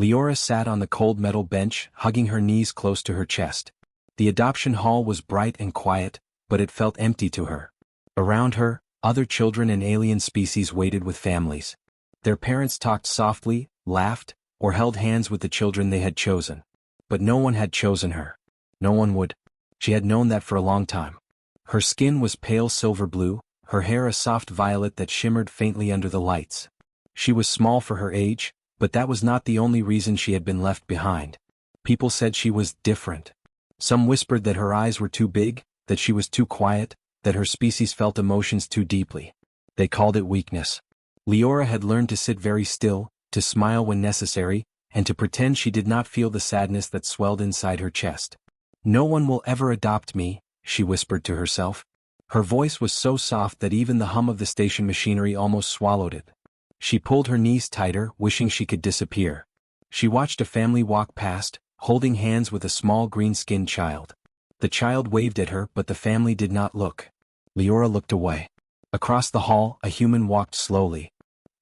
Leora sat on the cold metal bench, hugging her knees close to her chest. The adoption hall was bright and quiet, but it felt empty to her. Around her, other children and alien species waited with families. Their parents talked softly, laughed, or held hands with the children they had chosen. But no one had chosen her. No one would. She had known that for a long time. Her skin was pale silver blue, her hair a soft violet that shimmered faintly under the lights. She was small for her age, but that was not the only reason she had been left behind. People said she was different. Some whispered that her eyes were too big, that she was too quiet, that her species felt emotions too deeply. They called it weakness. Leora had learned to sit very still, to smile when necessary, and to pretend she did not feel the sadness that swelled inside her chest. "No one will ever adopt me," she whispered to herself. Her voice was so soft that even the hum of the station machinery almost swallowed it. She pulled her knees tighter, wishing she could disappear. She watched a family walk past, holding hands with a small green-skinned child. The child waved at her, but the family did not look. Leora looked away. Across the hall, a human walked slowly.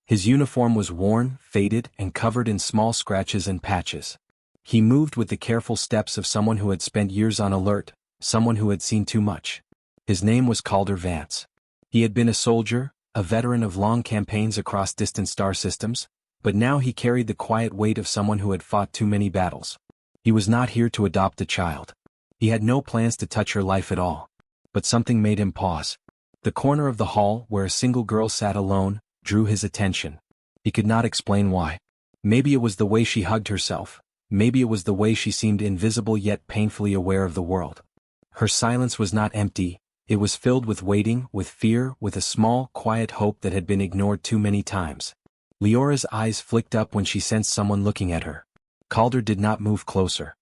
His uniform was worn, faded, and covered in small scratches and patches. He moved with the careful steps of someone who had spent years on alert, someone who had seen too much. His name was Calder Vance. He had been a soldier, a veteran of long campaigns across distant star systems, but now he carried the quiet weight of someone who had fought too many battles. He was not here to adopt a child. He had no plans to touch her life at all. But something made him pause. The corner of the hall, where a single girl sat alone, drew his attention. He could not explain why. Maybe it was the way she hugged herself. Maybe it was the way she seemed invisible yet painfully aware of the world. Her silence was not empty. It was filled with waiting, with fear, with a small, quiet hope that had been ignored too many times. Leora's eyes flicked up when she sensed someone looking at her. Calder did not move closer.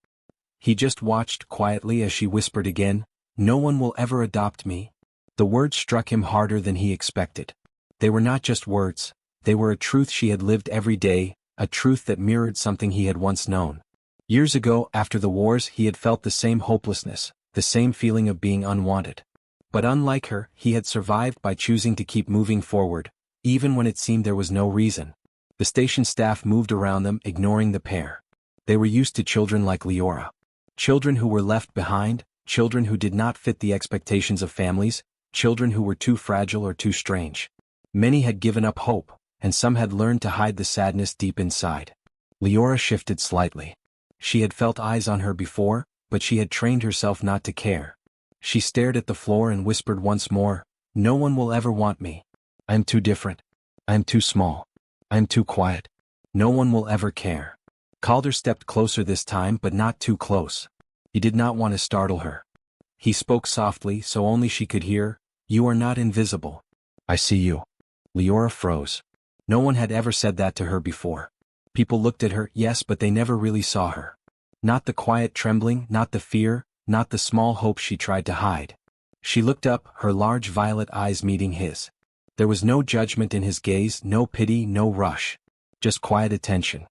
He just watched quietly as she whispered again, "No one will ever adopt me." The words struck him harder than he expected. They were not just words, they were a truth she had lived every day, a truth that mirrored something he had once known. Years ago, after the wars, he had felt the same hopelessness, the same feeling of being unwanted. But unlike her, he had survived by choosing to keep moving forward, even when it seemed there was no reason. The station staff moved around them, ignoring the pair. They were used to children like Leora. Children who were left behind, children who did not fit the expectations of families, children who were too fragile or too strange. Many had given up hope, and some had learned to hide the sadness deep inside. Leora shifted slightly. She had felt eyes on her before, but she had trained herself not to care. She stared at the floor and whispered once more, "No one will ever want me. I am too different. I am too small. I am too quiet. No one will ever care." Calder stepped closer this time, but not too close. He did not want to startle her. He spoke softly so only she could hear, "You are not invisible. I see you." Leora froze. No one had ever said that to her before. People looked at her, yes, but they never really saw her. Not the quiet trembling, not the fear, not the small hope she tried to hide. She looked up, her large violet eyes meeting his. There was no judgment in his gaze, no pity, no rush. Just quiet attention.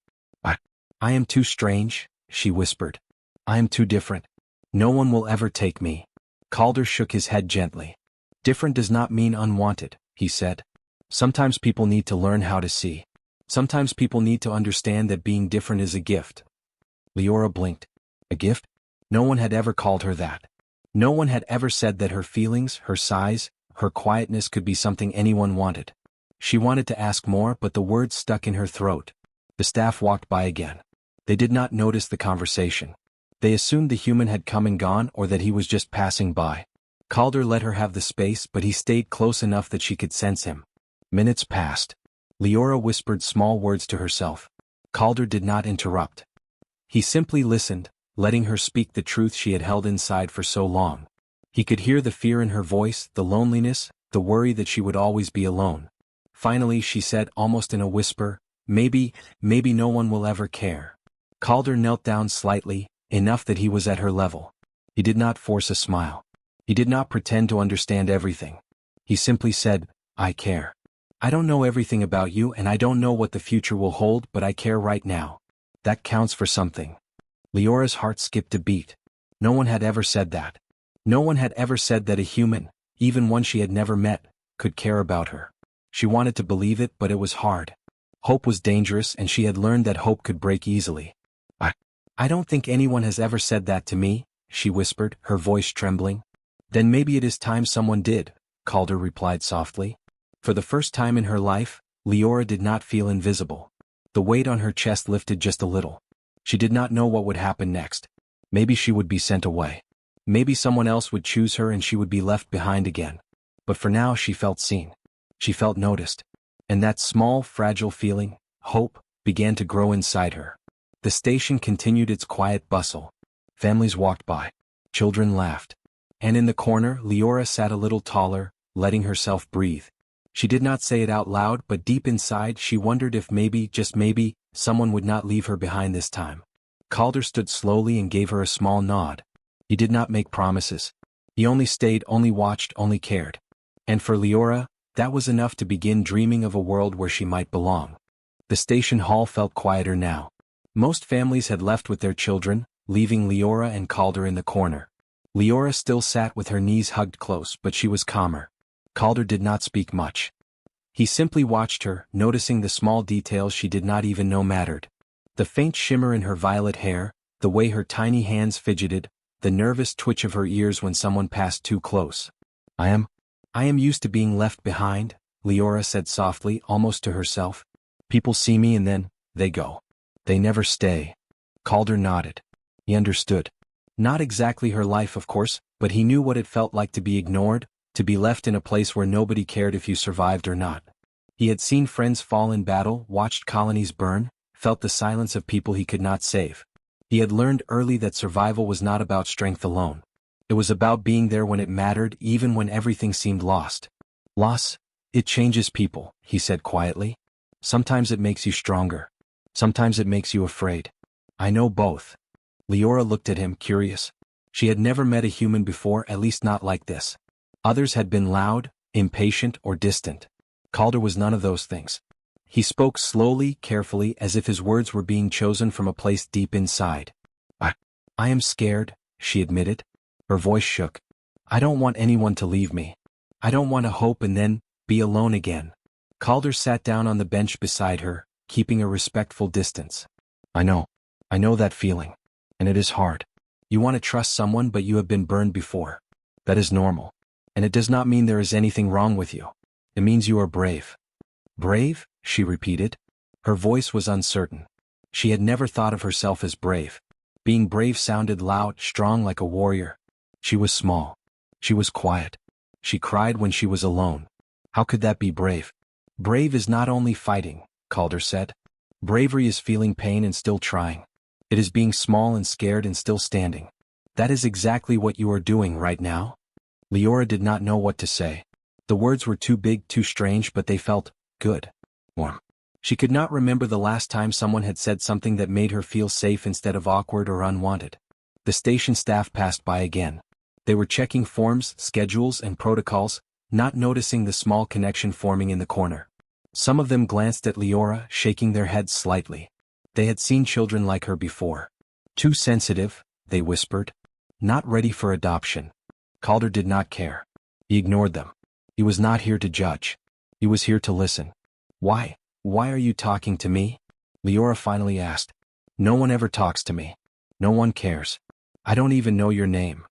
I am too strange," she whispered. "I am too different. No one will ever take me." Calder shook his head gently. "Different does not mean unwanted," he said. "Sometimes people need to learn how to see. Sometimes people need to understand that being different is a gift." Leora blinked. A gift? No one had ever called her that. No one had ever said that her feelings, her size, her quietness could be something anyone wanted. She wanted to ask more, but the words stuck in her throat. The staff walked by again. They did not notice the conversation. They assumed the human had come and gone or that he was just passing by. Calder let her have the space, but he stayed close enough that she could sense him. Minutes passed. Leora whispered small words to herself. Calder did not interrupt. He simply listened, letting her speak the truth she had held inside for so long. He could hear the fear in her voice, the loneliness, the worry that she would always be alone. Finally she said, almost in a whisper, maybe no one will ever care." Calder knelt down slightly, enough that he was at her level. He did not force a smile. He did not pretend to understand everything. He simply said, "I care. I don't know everything about you and I don't know what the future will hold, but I care right now. That counts for something." Leora's heart skipped a beat. No one had ever said that. No one had ever said that a human, even one she had never met, could care about her. She wanted to believe it, but it was hard. Hope was dangerous and she had learned that hope could break easily. I don't think anyone has ever said that to me, she whispered, her voice trembling. Then maybe it is time someone did, Calder replied softly. For the first time in her life, Leora did not feel invisible. The weight on her chest lifted just a little. She did not know what would happen next. Maybe she would be sent away. Maybe someone else would choose her and she would be left behind again. But for now she felt seen. She felt noticed. And that small, fragile feeling, hope, began to grow inside her. The station continued its quiet bustle. Families walked by. Children laughed. And in the corner, Leora sat a little taller, letting herself breathe. She did not say it out loud, but deep inside she wondered if maybe, just maybe, someone would not leave her behind this time. Calder stood slowly and gave her a small nod. He did not make promises. He only stayed, only watched, only cared. And for Leora, that was enough to begin dreaming of a world where she might belong. The station hall felt quieter now. Most families had left with their children, leaving Leora and Calder in the corner. Leora still sat with her knees hugged close, but she was calmer. Calder did not speak much. He simply watched her, noticing the small details she did not even know mattered. The faint shimmer in her violet hair, the way her tiny hands fidgeted, the nervous twitch of her ears when someone passed too close. I am used to being left behind, Leora said softly, almost to herself. People see me and then, they go. They never stay. Calder nodded. He understood. Not exactly her life, of course, but he knew what it felt like to be ignored, to be left in a place where nobody cared if you survived or not. He had seen friends fall in battle, watched colonies burn, felt the silence of people he could not save. He had learned early that survival was not about strength alone. It was about being there when it mattered, even when everything seemed lost. Loss? It changes people, he said quietly. Sometimes it makes you stronger. Sometimes it makes you afraid. I know both. Leora looked at him, curious. She had never met a human before, at least not like this. Others had been loud, impatient, or distant. Calder was none of those things. He spoke slowly, carefully, as if his words were being chosen from a place deep inside. I am scared, she admitted. Her voice shook. I don't want anyone to leave me. I don't want to hope and then be alone again. Calder sat down on the bench beside her, keeping a respectful distance. I know that feeling. And it is hard. You want to trust someone but you have been burned before. That is normal. And it does not mean there is anything wrong with you. It means you are brave. Brave? She repeated. Her voice was uncertain. She had never thought of herself as brave. Being brave sounded loud, strong like a warrior. She was small. She was quiet. She cried when she was alone. How could that be brave? Brave is not only fighting, Calder said. Bravery is feeling pain and still trying. It is being small and scared and still standing. That is exactly what you are doing right now. Leora did not know what to say. The words were too big, too strange, but they felt good. Warm. She could not remember the last time someone had said something that made her feel safe instead of awkward or unwanted. The station staff passed by again. They were checking forms, schedules, and protocols, not noticing the small connection forming in the corner. Some of them glanced at Leora, shaking their heads slightly. They had seen children like her before. Too sensitive, they whispered. Not ready for adoption. Calder did not care. He ignored them. He was not here to judge. He was here to listen. Why are you talking to me? Leora finally asked. No one ever talks to me. No one cares. I don't even know your name.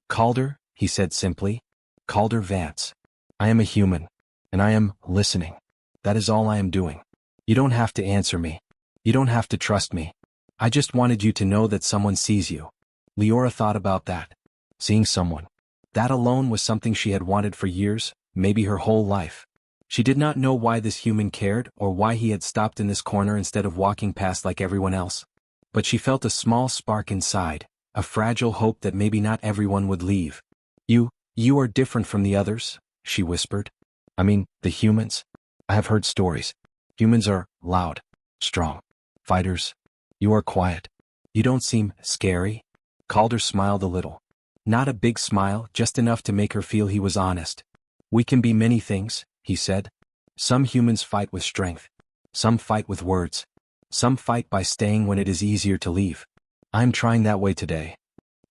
Calder, he said simply. Calder Vance. I am a human. And I am listening. That is all I am doing. You don't have to answer me. You don't have to trust me. I just wanted you to know that someone sees you. Leora thought about that. Seeing someone. That alone was something she had wanted for years, maybe her whole life. She did not know why this human cared or why he had stopped in this corner instead of walking past like everyone else. But she felt a small spark inside, a fragile hope that maybe not everyone would leave. You are different from the others, she whispered. I mean, the humans. I have heard stories. Humans are loud, strong, fighters. You are quiet. You don't seem scary. Calder smiled a little. Not a big smile, just enough to make her feel he was honest. We can be many things, he said. Some humans fight with strength. Some fight with words. Some fight by staying when it is easier to leave. I'm trying that way today.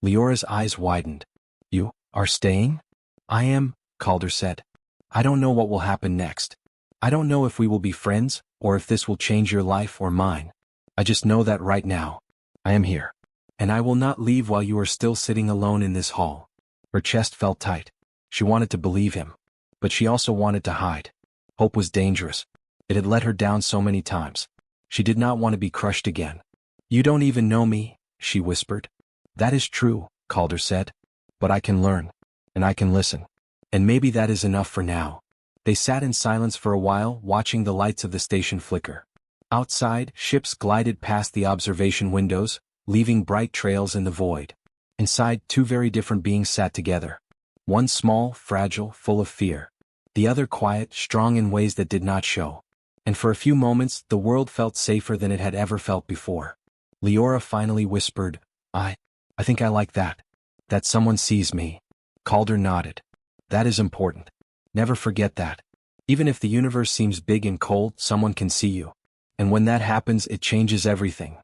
Leora's eyes widened. You are staying? I am, Calder said. I don't know what will happen next. I don't know if we will be friends, or if this will change your life or mine. I just know that right now, I am here. And I will not leave while you are still sitting alone in this hall. Her chest felt tight. She wanted to believe him. But she also wanted to hide. Hope was dangerous. It had let her down so many times. She did not want to be crushed again. You don't even know me, she whispered. That is true, Calder said. But I can learn. And I can listen. And maybe that is enough for now. They sat in silence for a while, watching the lights of the station flicker. Outside, ships glided past the observation windows, leaving bright trails in the void. Inside, two very different beings sat together. One small, fragile, full of fear. The other quiet, strong in ways that did not show. And for a few moments, the world felt safer than it had ever felt before. Leora finally whispered, I think I like that. That someone sees me. Calder nodded. That is important. Never forget that. Even if the universe seems big and cold, someone can see you. And when that happens, it changes everything.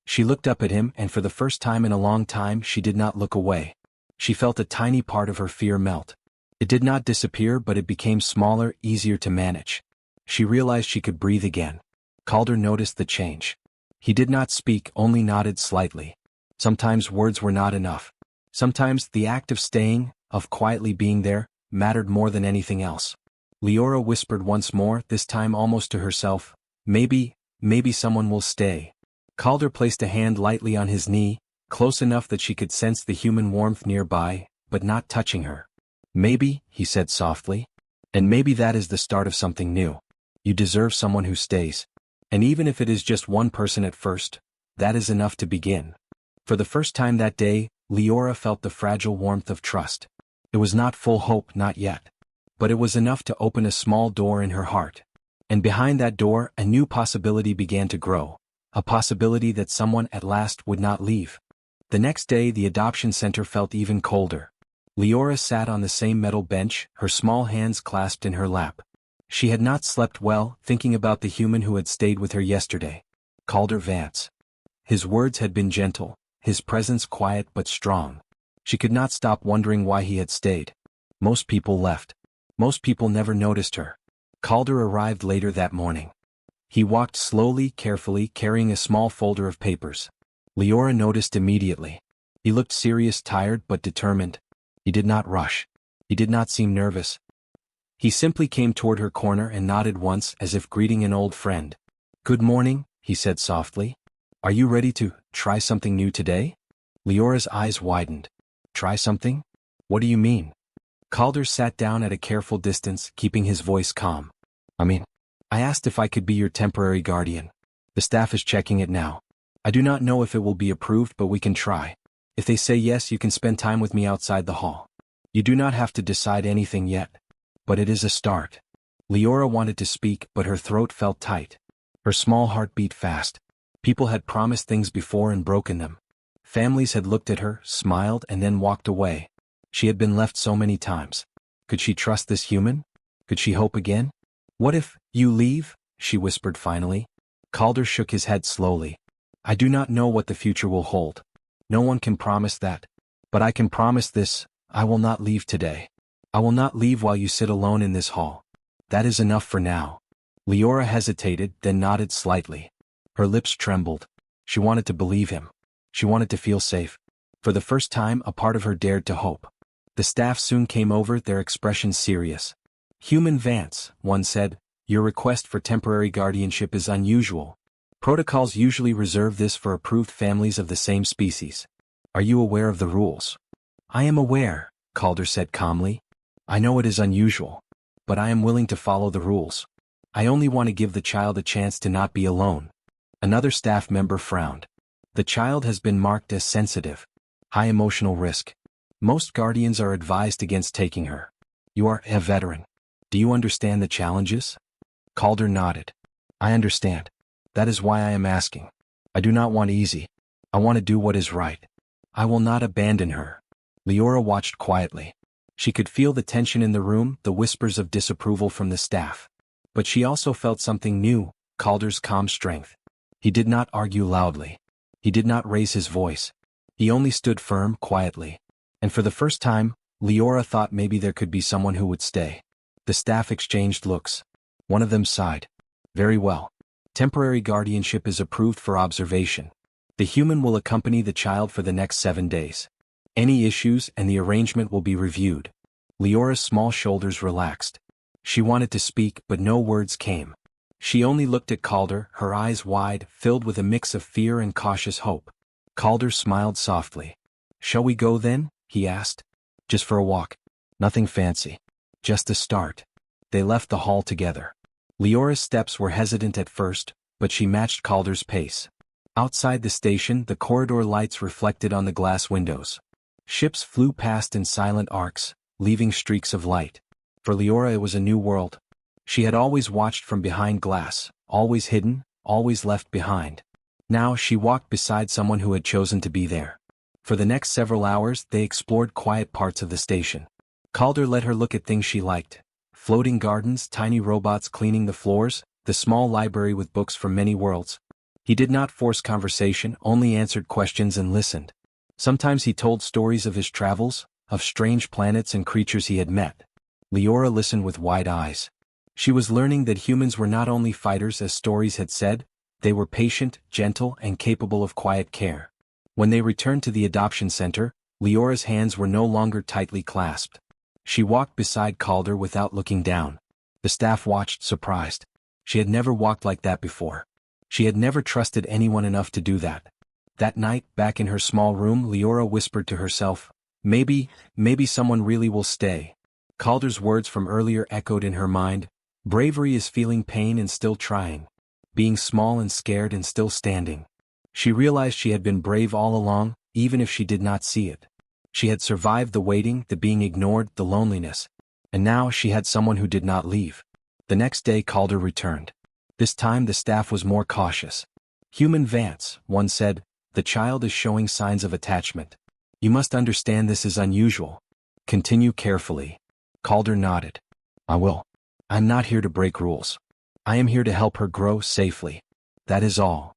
She looked up at him, and for the first time in a long time, she did not look away. She felt a tiny part of her fear melt. It did not disappear, but it became smaller, easier to manage. She realized she could breathe again. Calder noticed the change. He did not speak, only nodded slightly. Sometimes words were not enough. Sometimes the act of staying, of quietly being there, mattered more than anything else. Leora whispered once more, this time almost to herself, maybe someone will stay. Calder placed a hand lightly on his knee, close enough that she could sense the human warmth nearby, but not touching her. Maybe, he said softly. And maybe that is the start of something new. You deserve someone who stays. And even if it is just one person at first, that is enough to begin. For the first time that day, Leora felt the fragile warmth of trust. It was not full hope, not yet. But it was enough to open a small door in her heart. And behind that door, a new possibility began to grow. A possibility that someone at last would not leave. The next day, the adoption center felt even colder. Leora sat on the same metal bench, her small hands clasped in her lap. She had not slept well, thinking about the human who had stayed with her yesterday. Calder Vance. His words had been gentle, his presence quiet but strong. She could not stop wondering why he had stayed. Most people left. Most people never noticed her. Calder arrived later that morning. He walked slowly, carefully, carrying a small folder of papers. Leora noticed immediately. He looked serious, tired, but determined. He did not rush. He did not seem nervous. He simply came toward her corner and nodded once, as if greeting an old friend. Good morning, he said softly. Are you ready to try something new today? Leora's eyes widened. Try something? What do you mean? Calder sat down at a careful distance, keeping his voice calm. I asked if I could be your temporary guardian. The staff is checking it now. I do not know if it will be approved, but we can try. If they say yes, you can spend time with me outside the hall. You do not have to decide anything yet. But it is a start. Leora wanted to speak, but her throat felt tight. Her small heart beat fast. People had promised things before and broken them. Families had looked at her, smiled, and then walked away. She had been left so many times. Could she trust this human? Could she hope again? What if you leave? She whispered finally. Calder shook his head slowly. I do not know what the future will hold. No one can promise that. But I can promise this, I will not leave today. I will not leave while you sit alone in this hall. That is enough for now. Leora hesitated, then nodded slightly. Her lips trembled. She wanted to believe him. She wanted to feel safe. For the first time, a part of her dared to hope. The staff soon came over, their expressions serious. Human Vance, one said, your request for temporary guardianship is unusual. Protocols usually reserve this for approved families of the same species. Are you aware of the rules? I am aware, Calder said calmly. I know it is unusual. But I am willing to follow the rules. I only want to give the child a chance to not be alone. Another staff member frowned. The child has been marked as sensitive. High emotional risk. Most guardians are advised against taking her. You are a veteran. Do you understand the challenges? Calder nodded. I understand. That is why I am asking. I do not want easy. I want to do what is right. I will not abandon her. Leora watched quietly. She could feel the tension in the room, the whispers of disapproval from the staff. But she also felt something new, Calder's calm strength. He did not argue loudly. He did not raise his voice. He only stood firm, quietly. And for the first time, Leora thought maybe there could be someone who would stay. The staff exchanged looks. One of them sighed. Very well. Temporary guardianship is approved for observation. The human will accompany the child for the next 7 days. Any issues and the arrangement will be reviewed. Leora's small shoulders relaxed. She wanted to speak, but no words came. She only looked at Calder, her eyes wide, filled with a mix of fear and cautious hope. Calder smiled softly. "Shall we go then?" he asked. "Just for a walk. Nothing fancy. Just a start." They left the hall together. Leora's steps were hesitant at first, but she matched Calder's pace. Outside the station, the corridor lights reflected on the glass windows. Ships flew past in silent arcs, leaving streaks of light. For Leora it was a new world. She had always watched from behind glass, always hidden, always left behind. Now she walked beside someone who had chosen to be there. For the next several hours they explored quiet parts of the station. Calder let her look at things she liked. Floating gardens, tiny robots cleaning the floors, the small library with books from many worlds. He did not force conversation, only answered questions and listened. Sometimes he told stories of his travels, of strange planets and creatures he had met. Leora listened with wide eyes. She was learning that humans were not only fighters as stories had said, they were patient, gentle, and capable of quiet care. When they returned to the adoption center, Leora's hands were no longer tightly clasped. She walked beside Calder without looking down. The staff watched, surprised. She had never walked like that before. She had never trusted anyone enough to do that. That night, back in her small room, Leora whispered to herself, maybe someone really will stay. Calder's words from earlier echoed in her mind. Bravery is feeling pain and still trying. Being small and scared and still standing. She realized she had been brave all along, even if she did not see it. She had survived the waiting, the being ignored, the loneliness. And now she had someone who did not leave. The next day Calder returned. This time the staff was more cautious. "Human Vance," one said, "the child is showing signs of attachment. You must understand this is unusual. Continue carefully." Calder nodded. "I will. I'm not here to break rules. I am here to help her grow safely. That is all."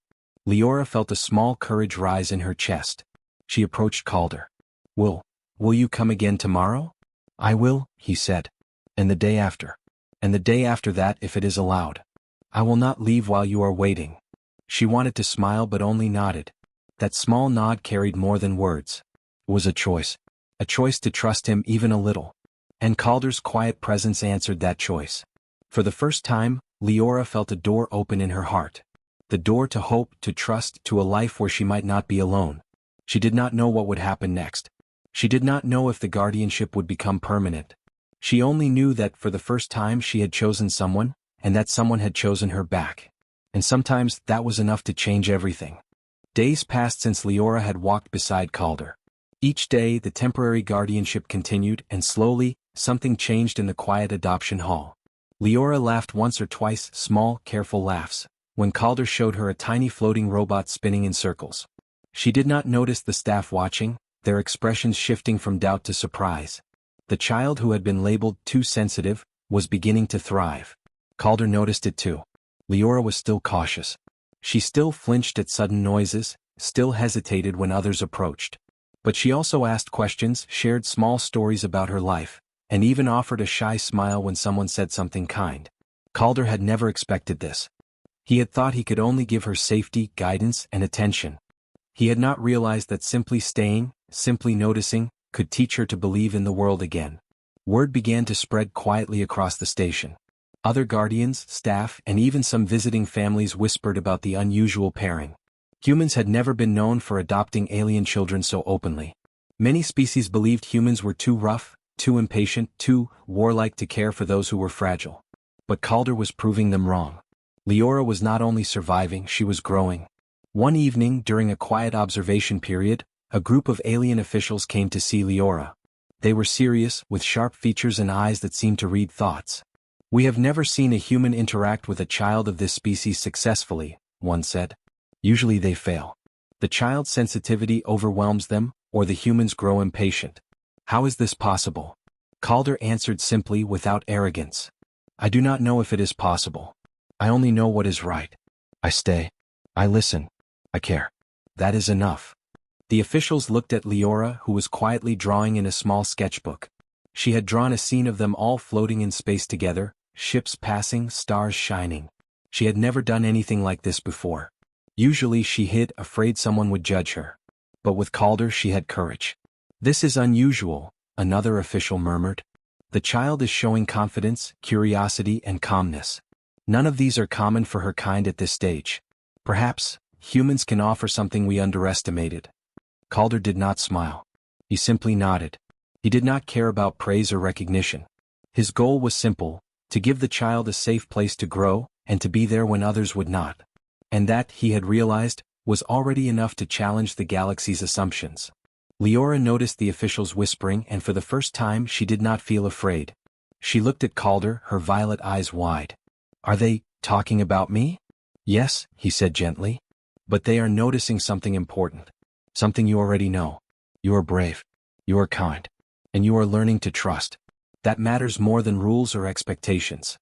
Leora felt a small courage rise in her chest. She approached Calder. Will you come again tomorrow?" "I will," he said. "And the day after. And the day after that if it is allowed. I will not leave while you are waiting." She wanted to smile but only nodded. That small nod carried more than words. It was a choice. A choice to trust him even a little. And Calder's quiet presence answered that choice. For the first time, Leora felt a door open in her heart. The door to hope, to trust, to a life where she might not be alone. She did not know what would happen next. She did not know if the guardianship would become permanent. She only knew that for the first time she had chosen someone, and that someone had chosen her back. And sometimes that was enough to change everything. Days passed since Leora had walked beside Calder. Each day the temporary guardianship continued, and slowly, something changed in the quiet adoption hall. Leora laughed once or twice, small, careful laughs, when Calder showed her a tiny floating robot spinning in circles. She did not notice the staff watching, their expressions shifting from doubt to surprise. The child who had been labeled too sensitive was beginning to thrive. Calder noticed it too. Leora was still cautious. She still flinched at sudden noises, still hesitated when others approached. But she also asked questions, shared small stories about her life, and even offered a shy smile when someone said something kind. Calder had never expected this. He had thought he could only give her safety, guidance, and attention. He had not realized that simply staying, simply noticing, could teach her to believe in the world again. Word began to spread quietly across the station. Other guardians, staff, and even some visiting families whispered about the unusual pairing. Humans had never been known for adopting alien children so openly. Many species believed humans were too rough, too impatient, too warlike to care for those who were fragile. But Calder was proving them wrong. Leora was not only surviving, she was growing. One evening, during a quiet observation period, a group of alien officials came to see Leora. They were serious, with sharp features and eyes that seemed to read thoughts. "We have never seen a human interact with a child of this species successfully," one said. "Usually they fail. The child's sensitivity overwhelms them, or the humans grow impatient. How is this possible?" Calder answered simply, without arrogance. "I do not know if it is possible. I only know what is right. I stay. I listen. I care. That is enough." The officials looked at Leora, who was quietly drawing in a small sketchbook. She had drawn a scene of them all floating in space together, ships passing, stars shining. She had never done anything like this before. Usually she hid, afraid someone would judge her. But with Calder she had courage. "This is unusual," another official murmured. "The child is showing confidence, curiosity, and calmness. None of these are common for her kind at this stage. Perhaps humans can offer something we underestimated." Calder did not smile. He simply nodded. He did not care about praise or recognition. His goal was simple: to give the child a safe place to grow, and to be there when others would not. And that, he had realized, was already enough to challenge the galaxy's assumptions. Leora noticed the officials whispering, and for the first time she did not feel afraid. She looked at Calder, her violet eyes wide. "Are they talking about me?" "Yes," he said gently. "But they are noticing something important. Something you already know. You are brave. You are kind. And you are learning to trust. That matters more than rules or expectations."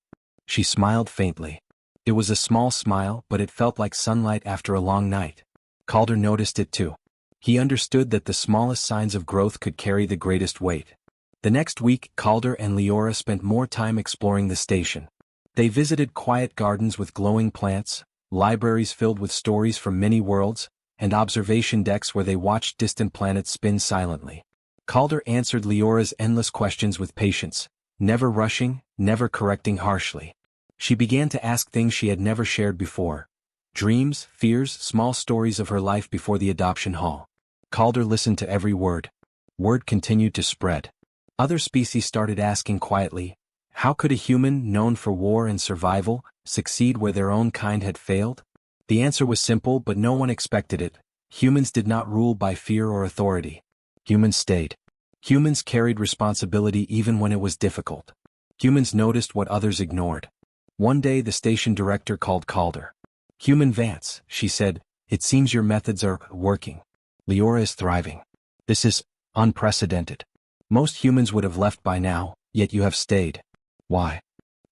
She smiled faintly. It was a small smile, but it felt like sunlight after a long night. Calder noticed it too. He understood that the smallest signs of growth could carry the greatest weight. The next week, Calder and Leora spent more time exploring the station. They visited quiet gardens with glowing plants, libraries filled with stories from many worlds, and observation decks where they watched distant planets spin silently. Calder answered Leora's endless questions with patience, never rushing, never correcting harshly. She began to ask things she had never shared before. Dreams, fears, small stories of her life before the adoption hall. Calder listened to every word. Word continued to spread. Other species started asking quietly, how could a human, known for war and survival, succeed where their own kind had failed? The answer was simple, but no one expected it. Humans did not rule by fear or authority. Humans stayed. Humans carried responsibility even when it was difficult. Humans noticed what others ignored. One day the station director called Calder. "Human Vance," she said, "it seems your methods are working. Leora is thriving. This is unprecedented. Most humans would have left by now, yet you have stayed. Why?"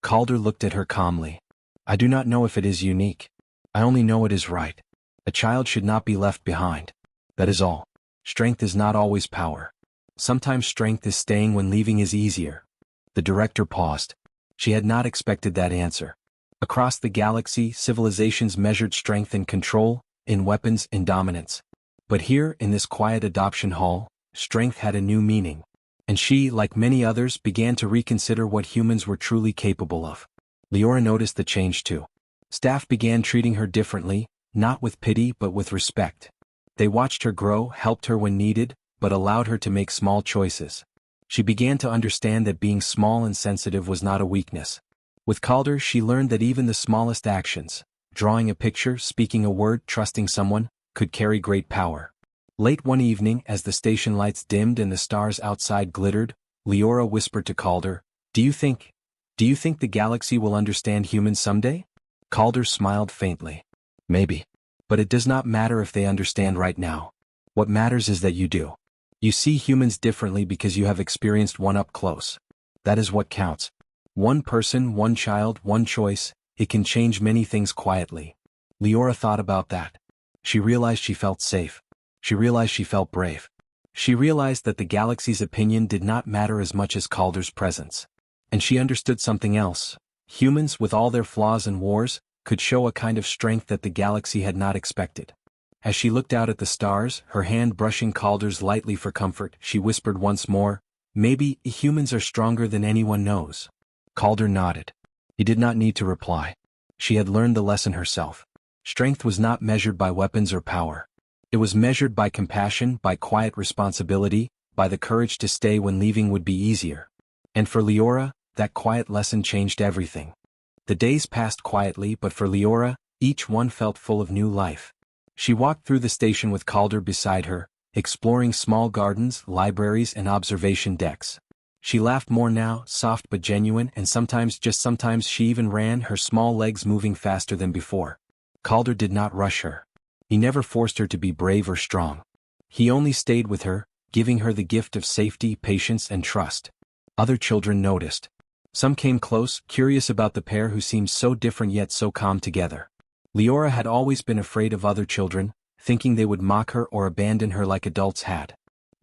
Calder looked at her calmly. "I do not know if it is unique. I only know it is right. A child should not be left behind. That is all. Strength is not always power. Sometimes strength is staying when leaving is easier." The director paused. She had not expected that answer. Across the galaxy, civilizations measured strength in control, in weapons, in dominance. But here, in this quiet adoption hall, strength had a new meaning. And she, like many others, began to reconsider what humans were truly capable of. Leora noticed the change too. Staff began treating her differently, not with pity but with respect. They watched her grow, helped her when needed, but allowed her to make small choices. She began to understand that being small and sensitive was not a weakness. With Calder, she learned that even the smallest actions, drawing a picture, speaking a word, trusting someone, could carry great power. Late one evening, as the station lights dimmed and the stars outside glittered, Leora whispered to Calder, Do you think the galaxy will understand humans someday?" Calder smiled faintly. "Maybe. But it does not matter if they understand right now. What matters is that you do. You see humans differently because you have experienced one up close. That is what counts. One person, one child, one choice, it can change many things quietly." Leora thought about that. She realized she felt safe. She realized she felt brave. She realized that the galaxy's opinion did not matter as much as Calder's presence. And she understood something else. Humans, with all their flaws and wars, could show a kind of strength that the galaxy had not expected. As she looked out at the stars, her hand brushing Calder's lightly for comfort, she whispered once more, "Maybe humans are stronger than anyone knows." Calder nodded. He did not need to reply. She had learned the lesson herself. Strength was not measured by weapons or power. It was measured by compassion, by quiet responsibility, by the courage to stay when leaving would be easier. And for Leora, that quiet lesson changed everything. The days passed quietly, but for Leora, each one felt full of new life. She walked through the station with Calder beside her, exploring small gardens, libraries, and observation decks. She laughed more now, soft but genuine, and sometimes, just sometimes, she even ran, her small legs moving faster than before. Calder did not rush her. He never forced her to be brave or strong. He only stayed with her, giving her the gift of safety, patience, and trust. Other children noticed. Some came close, curious about the pair who seemed so different yet so calm together. Leora had always been afraid of other children, thinking they would mock her or abandon her like adults had.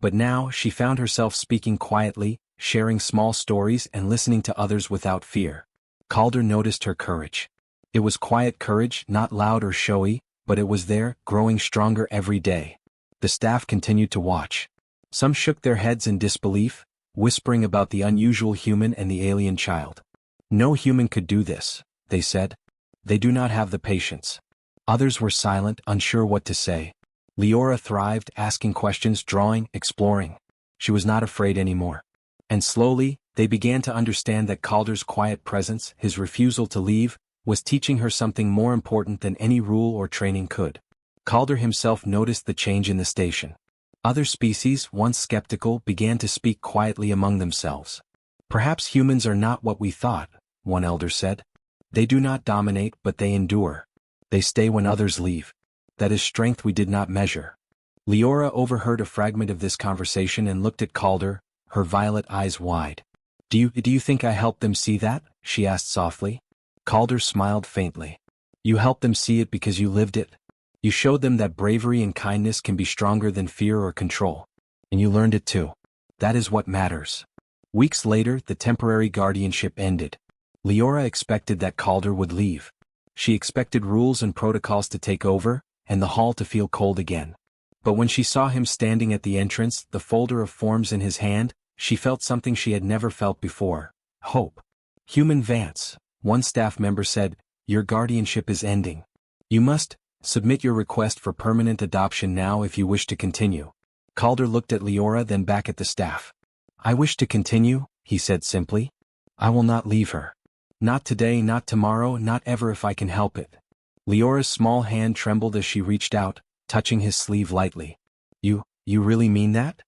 But now she found herself speaking quietly, sharing small stories and listening to others without fear. Calder noticed her courage. It was quiet courage, not loud or showy, but it was there, growing stronger every day. The staff continued to watch. Some shook their heads in disbelief, whispering about the unusual human and the alien child. No human could do this, they said. They do not have the patience. Others were silent, unsure what to say. Leora thrived, asking questions, drawing, exploring. She was not afraid anymore. And slowly, they began to understand that Calder's quiet presence, his refusal to leave, was teaching her something more important than any rule or training could. Calder himself noticed the change in the station. Other species, once skeptical, began to speak quietly among themselves. Perhaps humans are not what we thought, one elder said. They do not dominate, but they endure. They stay when others leave. That is strength we did not measure. Leora overheard a fragment of this conversation and looked at Calder, her violet eyes wide. Do you think I helped them see that? She asked softly. Calder smiled faintly. You helped them see it because you lived it. You showed them that bravery and kindness can be stronger than fear or control. And you learned it too. That is what matters. Weeks later, the temporary guardianship ended. Leora expected that Calder would leave. She expected rules and protocols to take over, and the hall to feel cold again. But when she saw him standing at the entrance, the folder of forms in his hand, she felt something she had never felt before. Hope. Human Vance, one staff member said, your guardianship is ending. You must submit your request for permanent adoption now if you wish to continue. Calder looked at Leora, then back at the staff. I wish to continue, he said simply. I will not leave her. Not today, not tomorrow, not ever if I can help it. Leora's small hand trembled as she reached out, touching his sleeve lightly. You really mean that?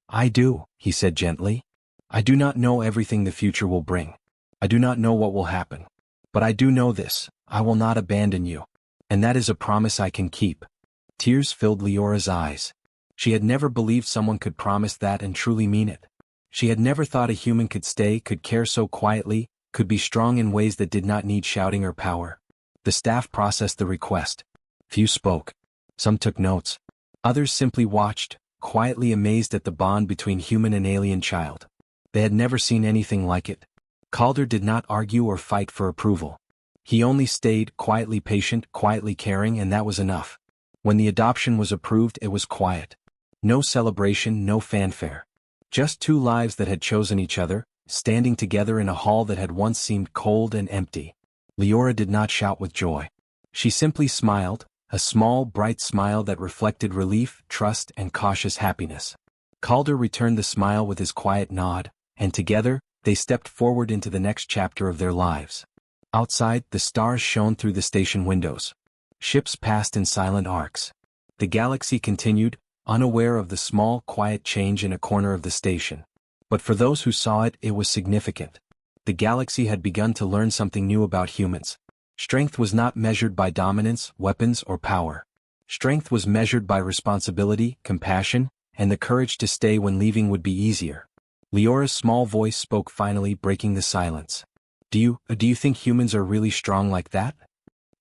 I do, he said gently. I do not know everything the future will bring. I do not know what will happen. But I do know this, I will not abandon you. And that is a promise I can keep. Tears filled Leora's eyes. She had never believed someone could promise that and truly mean it. She had never thought a human could stay, could care so quietly, could be strong in ways that did not need shouting or power. The staff processed the request. Few spoke. Some took notes. Others simply watched, quietly amazed at the bond between human and alien child. They had never seen anything like it. Calder did not argue or fight for approval. He only stayed, quietly patient, quietly caring, and that was enough. When the adoption was approved, it was quiet. No celebration, no fanfare. Just two lives that had chosen each other, standing together in a hall that had once seemed cold and empty. Leora did not shout with joy. She simply smiled, a small, bright smile that reflected relief, trust, and cautious happiness. Calder returned the smile with his quiet nod, and together, they stepped forward into the next chapter of their lives. Outside, the stars shone through the station windows. Ships passed in silent arcs. The galaxy continued, unaware of the small, quiet change in a corner of the station. But for those who saw it, it was significant. The galaxy had begun to learn something new about humans. Strength was not measured by dominance, weapons, or power. Strength was measured by responsibility, compassion, and the courage to stay when leaving would be easier. Leora's small voice spoke finally, breaking the silence. Do you think humans are really strong like that?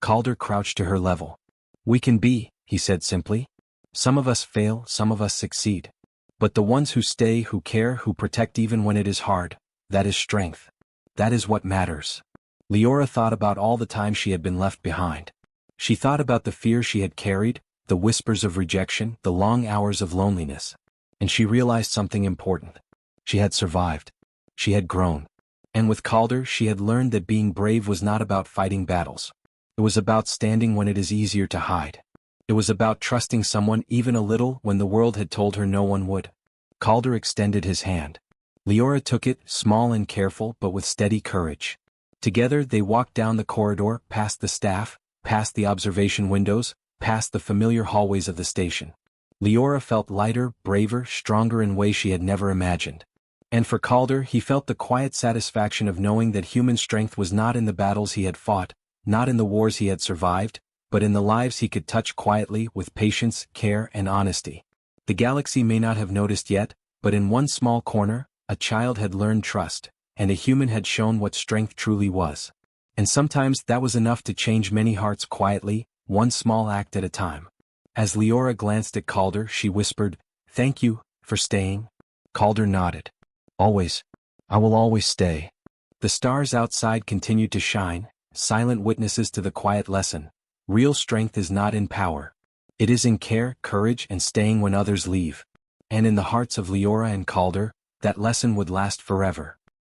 Calder crouched to her level. We can be, he said simply. Some of us fail, some of us succeed. But the ones who stay, who care, who protect even when it is hard, that is strength. That is what matters. Leora thought about all the time she had been left behind. She thought about the fear she had carried, the whispers of rejection, the long hours of loneliness. And she realized something important. She had survived. She had grown. And with Calder, she had learned that being brave was not about fighting battles. It was about standing when it is easier to hide. It was about trusting someone even a little when the world had told her no one would. Calder extended his hand. Leora took it, small and careful but with steady courage. Together they walked down the corridor, past the staff, past the observation windows, past the familiar hallways of the station. Leora felt lighter, braver, stronger in ways she had never imagined. And for Calder, he felt the quiet satisfaction of knowing that human strength was not in the battles he had fought, not in the wars he had survived, but in the lives he could touch quietly with patience, care, and honesty. The galaxy may not have noticed yet, but in one small corner, a child had learned trust, and a human had shown what strength truly was. And sometimes that was enough to change many hearts quietly, one small act at a time. As Leora glanced at Calder, she whispered, "Thank you for staying." Calder nodded. "Always. I will always stay." The stars outside continued to shine, silent witnesses to the quiet lesson. Real strength is not in power. It is in care, courage, and staying when others leave. And in the hearts of Leora and Calder, that lesson would last forever.